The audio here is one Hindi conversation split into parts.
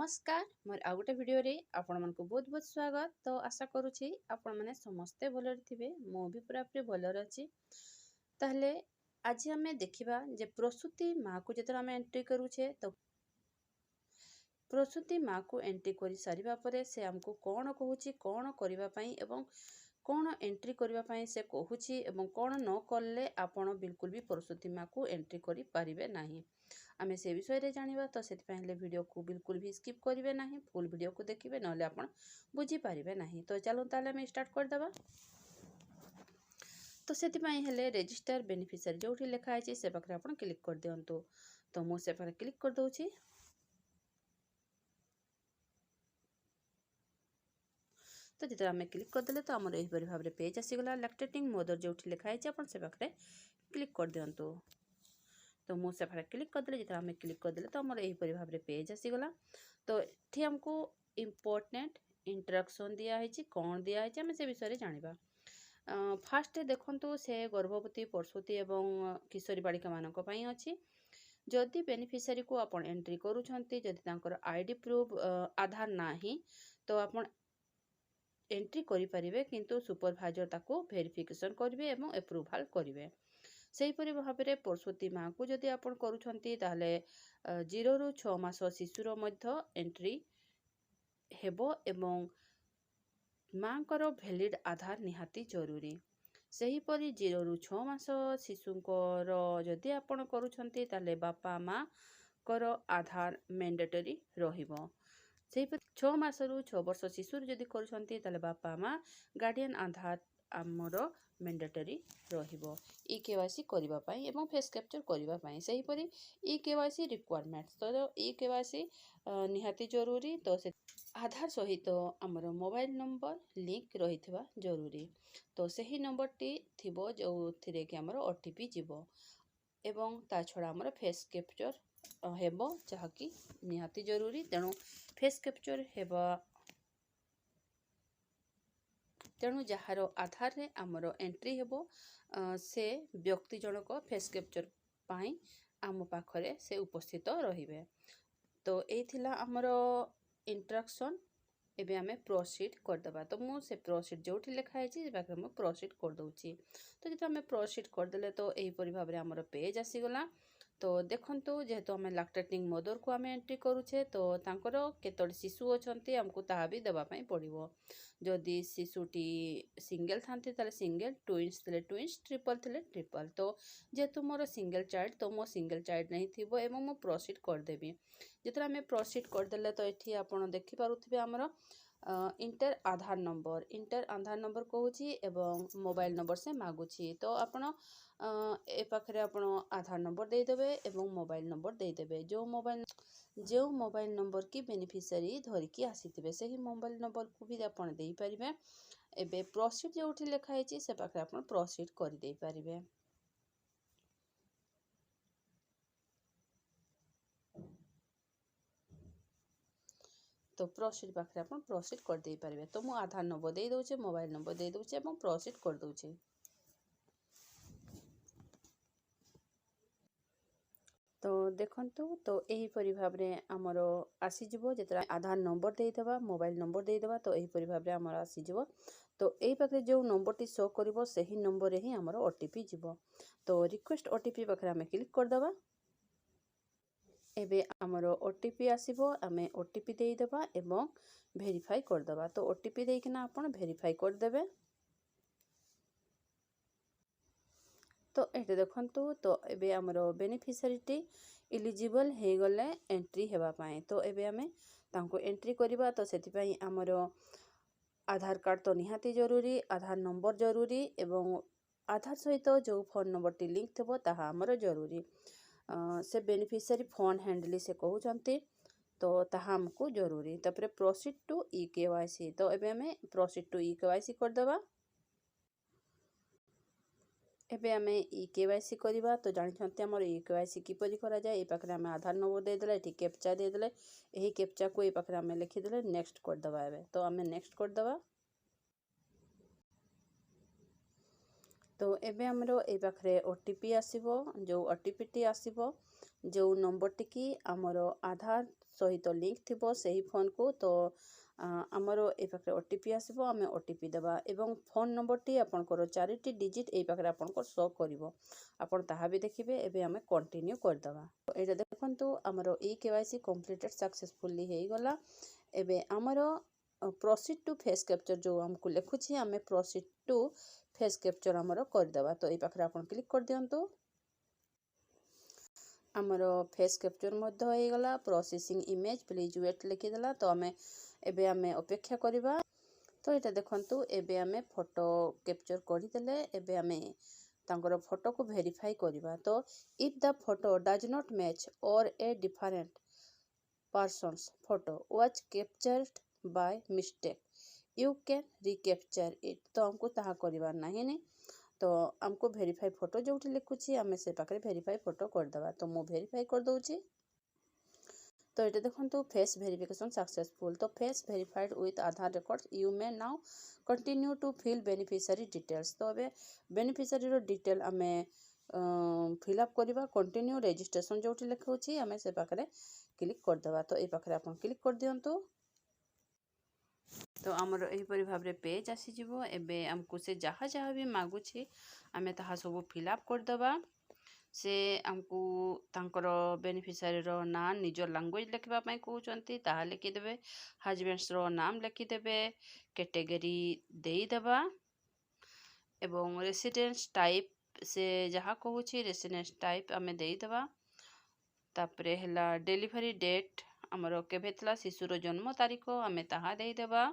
नमस्कार मोर आउ गोटे वीडियो रे आपण मन को बहुत बहुत स्वागत। तो आशा करूची आपण माने समस्ते भलर थिबे। मो भी पूरा पूरी भलर अछि। ताहले आज हमें देखिबा जे प्रसूति माँ को जेतर हमें एंट्री करूछे तो प्रसूति माँ को एंट्री करि सारिबा परे से हमको कोन कहूची कोन करिबा पई एवं कोन एंट्री करिबा पई से कहूची एवं कोन न करले आपण बिल्कुल भी प्रसूति माँ को एंट्री करि पारिबे नाही। आमे से विषय रे जानिबा तो सेति पहले वीडियो को बिल्कुल भी स्किप करिवे नाही, फुल वीडियो को देखिबे नले आपण बुझी पारिबे नाही। तो चलो ताले हम स्टार्ट कर दबा। तो सेति पई हेले रजिस्टर बेनिफिशियरी जोठी लिखा है से पाखरे आपण क्लिक कर दियंतु। तो मो से पाखरे क्लिक कर दोची। तो जेते आमे क्लिक कर देले तो हमर एही परि भाबरे पेज आसी गला। लैक्टेटिंग मदर जोठी लिखा है आपण से पाखरे क्लिक कर दियंतु। तो मो से पाखरे क्लिक कर देले जेते आमे क्लिक कर देले तो हमर एही परि भाबरे पेज आसी गला। तो एठी हमको इम्पोर्टेंट इंस्ट्रक्शन दिया है जी कोन दिया है आमे से विषय रे जानिबा। फास्ट देखंतु से गर्भवती प्रसूति एवं किशोरी बालिका मानक पई अछि। जदि बेनिफिशियरी को आपण एंट्री करूछंती जदि तांकर आईडी प्रूफ आधार नाही तो आपण एंट्री करि परिबे, किंतु सुपरवाइजर ताको वेरिफिकेशन करिवे एवं अप्रूवल करिवे। सेही परि भाबरे प्रसूति माँ को जदि आपण करूछंती ताहले 0 रु 6 मास शिशुर मध्य एंट्री हेबो एवं माँकर वैलिड आधार निहाती जरूरी। सेही परि 0 रु 6 मास शिशुंकर जदि आपण करूछंती ताहले बापा माँ कर आधार मैंडेटरी रहिबो। सेही परि 6 मास रु 6 वर्ष शिशुर जदि करूछंती ताहले बापा माँ गार्डियन आधार आमर मैंडेटरी रहिबो ई केवाईसी करिबा पई एवं फेस कैप्चर करिबा पई। सेही परि ई केवाईसी रिक्वायरमेंट्स तो ई केवाईसी निहाती जरूरी। तो से आधार सहित आमर मोबाइल नंबर लिंक रहिथिबा जरूरी। तो सही नंबर टी थिबो जो थिरे कि आमर ओटीपी जिवो एवं ता छड़ा आमर फेस कैप्चर हेबो जहाँकि निहाती जरूरी। तेणु फेस कैप्चर हेबा तेणु जार आधार रे आमर एंट्री हेबो से व्यक्ति जनक फेस कैप्चर पाई आम पाखरे से उपस्थित रहिबे। तो एई थिला आमर इंस्ट्रक्शन। एबे आमे प्रोसीड कर दबा। तो मु से प्रोसीड जोठी लिखा है जे बाकरे मु प्रोसीड कर दोची। तो जेते आमे प्रोसीड कर देले तो एही परि भाबरे आमर पेज आसी गला। तो देखंतु जेहेतु आमे लैक्टेटिंग मदर को आमे एंट्री करूछे तो तांकर केतोडी शिशु अछंती हमको ताहा भी देबा पई पड़िबो। जदि शिशुटी सिंगल थांती ताले सिंगल, ट्विन्स थिले ट्विन्स, ट्रिपल थिले ट्रिपल। तो जेहेतु मोर सिंगल चाइल्ड तो मो सिंगल चाइल्ड नहीं थिबो एवं मु प्रोसीड कर देबी। जेतरा आमे प्रोसीड कर देले तो एठी आपण देखि पारुथिबे हमर इंटर आधार नंबर कहूची एवं मोबाइल नंबर से मागुची। तो आपण ए पाखरे आपण आधार नंबर दे देबे एवं मोबाइल नंबर दे देबे। जो मोबाइल नंबर की बेनिफिशियरी धरिकी आसीथिबे सही मोबाइल नंबर को भी आपण देई परिबे। एबे प्रोसीड जोठी लिखा है से पाखरे आपण प्रोसीड कर देई परिबे। तो प्रोसीड पाखरे आपण प्रोसीड कर देई परिबे। तो मु आधार नंबर दे दोचे, मोबाइल नंबर दे दोचे एवं प्रोसीड कर दोचे। तो देखंतु तो एही परि भाबरे हमर आसी जिवो जेतरा आधार नंबर दे देबा, मोबाइल नंबर दे देबा तो एही परि भाबरे हमर आसी जिवो। तो एही पाखरे जो नंबर टी शो करिवो सही नंबर रे ही हमर ओटीपी जिवो। तो रिक्वेस्ट ओटीपी पाखरे हमें क्लिक कर दबा। एबे आमर ओटीपी आसीबो, आमे ओटीपी दे देबा एवं वेरीफाई कर दबा। तो ओटीपी दे किना आपण वेरीफाई कर देबे। तो एटे देखंतु तो एबे आमर बेनिफिशियरी इलिजिबल हे गले एंट्री हेबा पाए। तो एबे आमे तांको एंट्री करिबा तो सेति पई आमर आधार कार्ड तो निहाती जरूरी, आधार नंबर जरूरी एवं आधार सहित जो फोन नंबर टी लिंक थबो ताहा आमर जरूरी। से बेनिफिशियरी फोन हैंडली से कहउचंती तो ताहा हमको जरूरी। तापरे प्रोसीड टू ई केवाईसी। तो एबे आमे प्रोसीड टू ई केवाईसी कर दबा। एबे आमे ई केवाईसी करिबा तो जानि छन्ते हमर ई केवाईसी किपरि करा जाय। ए पाखरे आमे आधार नंबर दे देले, एठी कैप्चा दे देले, एही कैप्चा को ए पाखरे आमे लिखि देले नेक्स्ट कर दबा। एबे तो आमे नेक्स्ट कर दबा। तो एबे हमरो ए पाखरे ओटीपी आसीबो। जो ओटीपी टी आसीबो जो नंबर टी की हमरो आधार सहित लिंक थिबो सही फोन को। तो आमर ए पाखे ओटीपी आसबो, आमे ओटीपी देबा एवं फोन नंबर टी आपनकर 4टी डिजिट ए पाखे आपनकर शो करिवो, आपन ताहा भी देखिबे। एबे आमे कंटिन्यू कर दबा। एटा देखंतु आमर ई केवाईसी कंप्लीटेड सक्सेसफुली हे गला। एबे आमर प्रोसीड टू फेस कैप्चर जो हमको लिखुछि, आमे प्रोसीड टू फेस कैप्चर आमर कर दबा। तो ए पाखे आपन क्लिक कर दियंतु। आमर फेस कैप्चर मध्य हो गला। प्रोसेसिंग इमेज प्लीज वेट लिखिदेला। तो आमे अपेक्षा करिबा। तो ये देखंतु एबे आमे फोटो कैप्चर करदेले। एबे आमे तांकर फोटो को वेरीफाई करिबा। तो if the photo does not match or a different person's photo was captured by mistake you can recapture it. तो हमको ताहा करिबार नाही ने। तो हमको वेरीफाई फोटो जो लिखुची आमे से पाखे वेरीफाई फोटो कर दबा। तो मु वेरीफाई कर दउची। तो ये देखंतु फेस वेरिफिकेशन सक्सेसफुल। तो face verified with Aadhaar records you may now continue to fill beneficiary details. तो अबे बेनिफिशियरी रो डिटेल आमे फिलअप करिबा। कंटिन्यू रजिस्ट्रेशन जो लिखुची आमे से पाखे क्लिक कर दबा। तो ए पाखे आपन क्लिक कर दियंतु। तो आमर एहीपरि भाव रे पेज आसी जिवो। एबे हमको से जहाँ जहाँ भी मागुछि आमे ताहा सब फिलअप कर दबा। से हमको तांकर बेनिफिशियरी रो नाम निजर लैंग्वेज लिखबा पई कहउचंती ताहा लिखि देबे। हस्बैंड्स रो नाम लिखि देबे। कैटेगरी देई देबा एवं रेसिडेंस टाइप से जहाँ कहउछि रेसिडेंस टाइप आमे देई देबा। तापरे हला डिलीवरी डेट आमर केबे थला शिशुर जन्म तारीख आमे ताहा देई देबा।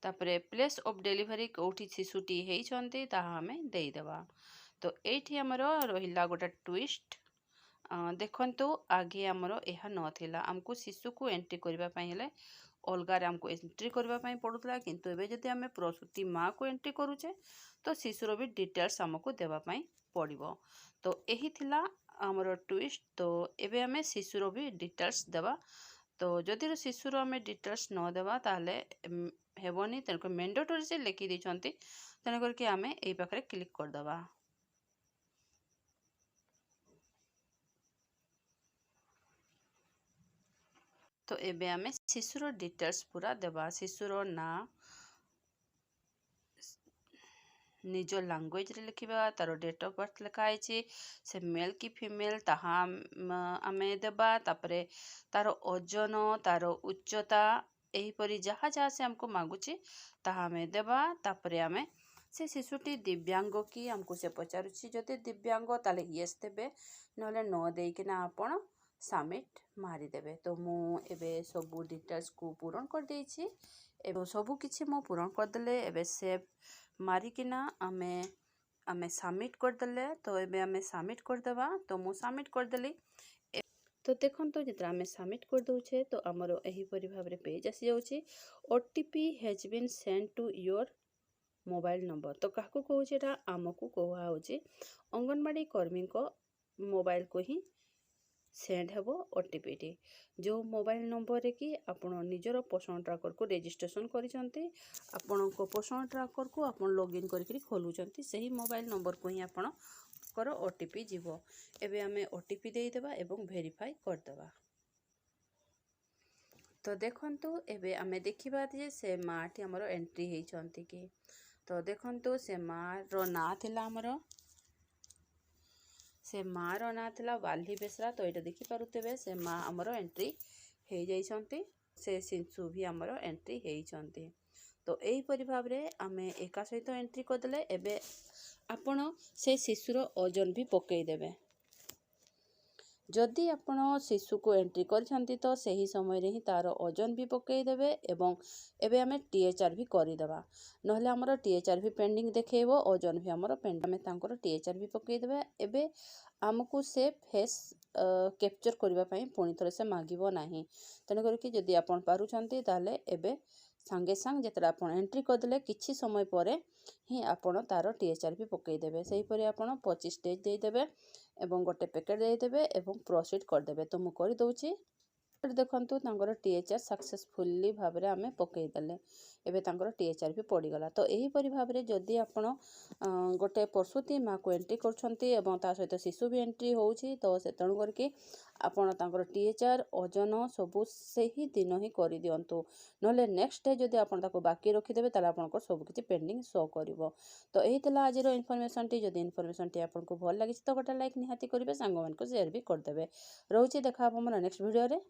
तापरे प्लेस ऑफ डिलीवरी कोठी शिशुटी हेइचंती ताहा आमे देई देबा। तो एठी आमर रहिला गोटा ट्विस्ट। देखंतु आगे आमर एहा नथिला। हमको शिशु को एंट्री करबा पई हेले अलगारे हमको एंट्री करबा पई पडुतला। किंतु एबे जदि आमे प्रसूति माँ को एंट्री करूचे तो शिशुर भी डिटेल्स हमको देबा पई पड़िबो। तो एही थिला आमर ट्विस्ट। तो एबे आमे शिशुर भी डिटेल्स देबा। तो जदि शिशुर आमे डिटेल्स न देबा ताहले हेबनी। तेनको मैंडेटरी से लिखि दैछंती। तेन करके आमे एई पाखरे क्लिक कर दबा। तो एबे आमे शिशुर डिटेल्स पूरा देबा। शिशुर ना निज लैंग्वेज रे लिखिबा। तारो डेट ऑफ बर्थ लिखा है से मेल की फीमेल ताहा आमे देबा। तापरे तारो ओजन तारो उच्चता एहीपरि जहाँ जहाँ से हमको मागुची ताहा आमे देबा। तापरे आमे से शिशुटी दिव्यांग की हमको से पचारुची। जदि दिव्यांग ताले येस देबे, नहले न देइकिना आपण सबमिट मारी देबे। तो मु एबे सबु डिटेल्स को पूरण कर देइछि। एबे सबु किछि मु पूरण कर देले। एबे सेव मारिकिना आमे सबमिट कर देले। तो एबे आमे सबमिट कर देबा। तो मु सबमिट कर देली। तो देखंतु जेतरा आमे सबमिट कर दउछे तो हमरो एहीपरि भाव रे पेज आसी जाउछि। OTP has been sent to your mobile number. तो काहको कहउछि एटा आमको कहवा होछि अंगनवाड़ी कर्मी को मोबाइल को ही सेंड हेबो ओटीपी टी। जो मोबाइल नंबर रे कि आपण निजर पोषण ट्रैकर को रजिस्ट्रेशन करिसंती, आपण को पोषण ट्रैकर को आपण लॉगिन करिकरी खोलुचंती, सही मोबाइल नंबर को ही आपण कर ओटीपी जीवो। एबे आमे ओटीपी देई देबा एवं वेरीफाई कर देबा। तो देखंतु एबे आमे देखिबा जे से माटी हमर एंट्री हेइचंती कि। तो देखंतु से माँ रो ना थिला हमर से माँ रो ना थिला वाली बेसरा। तो एटा देखि पारुतेबे से माँ हमर एंट्री हेइ जाइछंती। से शिशु भी हमर एंट्री हेइछंती। तो एही परि भाव रे आमे एका सहित एंट्री कर देले। एबे आपण से शिशुर ओजन भी पकई देबे। जदि आपण शिशु को एंट्री करिसंती तो सही समय रे ही तार ओजन भी पकई देबे। एवं एबे आमे टीएचआर भी करि देबा। नहले हमर टीएचआर भी पेंडिंग देखेइबो, ओजन भी हमर पेंडिंग। आमे तांकर टीएचआर भी पकई देबे। एबे हमको से फेस कैप्चर करबा पई पुणी थरे से मागिबो नाही। तने करके जदि आपण पारुचंती ताले एबे सांगे सांग जेतरा आपण एंट्री कर देले किछि समय परे ही आपण तार टीएचआर भी पकई देबे। सही परे आपण 25 डेज देई देबे एवं गोटे पैकेट देई देबे एवं प्रोसीड कर देबे। तो मु करि दउची। देखंतु तांकर टीएचआर सक्सेसफुली भाबरे आमे पकईदेले एबे तांकर टीएचआर भी पड़ीगला। तो यही परि भाबरे जदि आपण गोटे प्रसूति माँ को एंट्री करछंती एवं ता सहित शिशु भी एंट्री होउछि तो से तणु करके आपण तांकर टीएचआर ओजन सबु सही दिन ही करि दियंतु नले नेक्स्ट डे जदि आपण ताको बाकी रखि देबे ताले आपनकर सब किछि पेंडिंग शो करिवो। तो एही तला आजिरो इन्फॉर्मेशन टी जदि इन्फॉर्मेशन टी आपनको भल लागिछि तो गोटे लाइक निहाती करिवे सांग मानको शेयर भी कर देबे। रहउछि देखा हमर नेक्स्ट वीडियो रे।